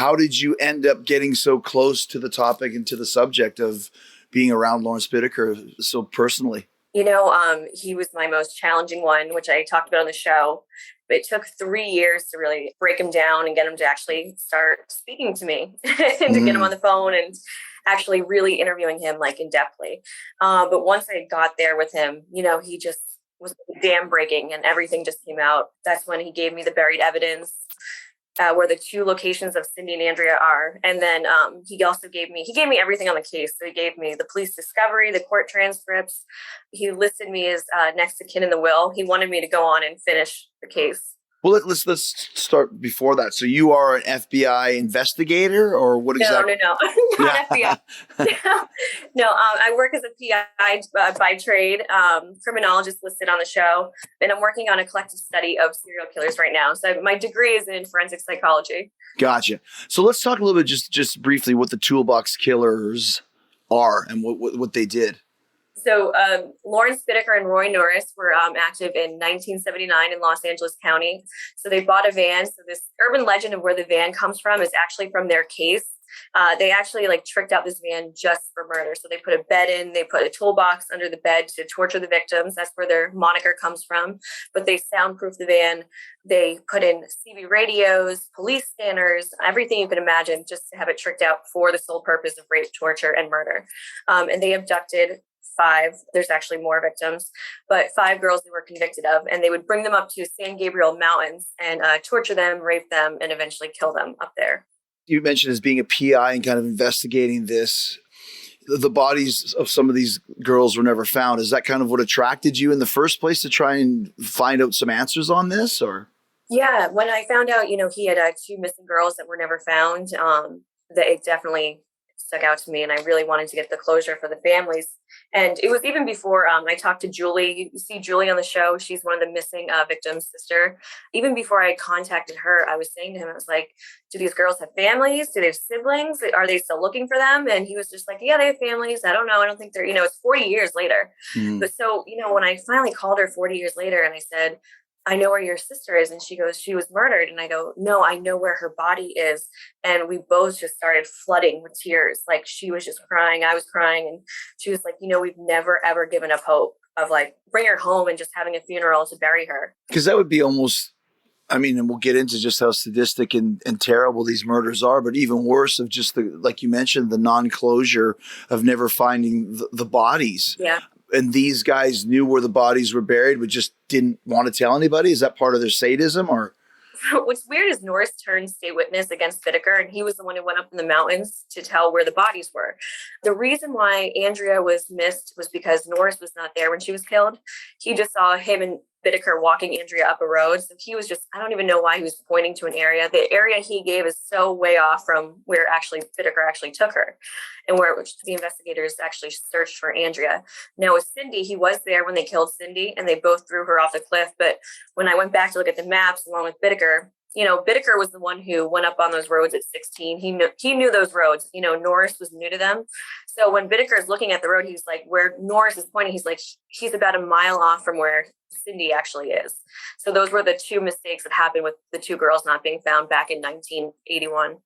How did you end up getting so close to the topic and to the subject of being around Lawrence Bittaker so personally? He was my most challenging one, which I talked about on the show. But it took 3 years to really break him down and get him to actually start speaking to me and to get him on the phone and actually really interviewing him like in depthly. But once I got there with him, he just was dam breaking and everything just came out. That's when he gave me the buried evidence. Where the 2 locations of Cindy and Andrea are. And then he also gave me everything on the case. So he gave me the police discovery, the court transcripts. He listed me as next to kin in the will. He wanted me to go on and finish the case. Well, let's start before that. So you are an FBI investigator, or what exactly? No, not FBI. No, I work as a PI by trade, criminologist listed on the show, and I'm working on a collective study of serial killers right now. So my degree is in forensic psychology. Gotcha. So let's talk a little bit, just briefly, what the Toolbox Killers are and what they did. So Lawrence Bittaker and Roy Norris were active in 1979 in Los Angeles County. So they bought a van. So this urban legend of where the van comes from is actually from their case. They actually tricked out this van just for murder. So they put a bed in, they put a toolbox under the bed to torture the victims. That's where their moniker comes from. But they soundproofed the van. They put in CB radios, police scanners, everything you can imagine just to have it tricked out for the sole purpose of rape, torture, and murder. And they abducted 5, there's actually more victims, but 5 girls they were convicted of, and they would bring them up to San Gabriel Mountains and torture them, rape them, and eventually kill them up there. You mentioned as being a PI and kind of investigating this. The bodies of some of these girls were never found. Is that kind of what attracted you in the first place to try and find out some answers on this, or? Yeah, when I found out, he had 2 missing girls that were never found, that it definitely stuck out to me, and I really wanted to get the closure for the families. And it was even before I talked to Julie. You see Julie on the show. She's one of the missing victims' sister. Even before I contacted her, I was saying to him, I was like, do these girls have families? Do they have siblings? Are they still looking for them? And he was just like, yeah, they have families. I don't know. I don't think they're, it's 40 years later. But so, when I finally called her 40 years later and I said, I know where your sister is. And she goes, she was murdered. And I go, no, I know where her body is. And we both just started flooding with tears. Like she was just crying. I was crying. And she was like, we've never, ever given up hope of bring her home and just having a funeral to bury her. Because that would be almost, and we'll get into just how sadistic and terrible these murders are, but even worse of just like you mentioned, the non-closure of never finding the bodies. Yeah. And these guys knew where the bodies were buried, but just didn't want to tell anybody? Is that part of their sadism, or? What's weird is Norris turned state witness against Bittaker, and he was the one who went up in the mountains to tell where the bodies were. The reason why Andrea was missed was because Norris was not there when she was killed. He just saw him and Bittaker walking Andrea up a road. So he was just, I don't even know why he was pointing to an area. The area he gave is so way off from where Bittaker actually took her and where the investigators actually searched for Andrea. Now with Cindy, he was there when they killed Cindy and they both threw her off the cliff. But when I went back to look at the maps along with Bittaker, Bittaker was the one who went up on those roads at 16. He knew those roads. Norris was new to them. So when Bittaker is looking at the road, he's like, where Norris is pointing, he's like, he's about a mile off from where Cindy actually is. So those were the 2 mistakes that happened with the 2 girls not being found back in 1981.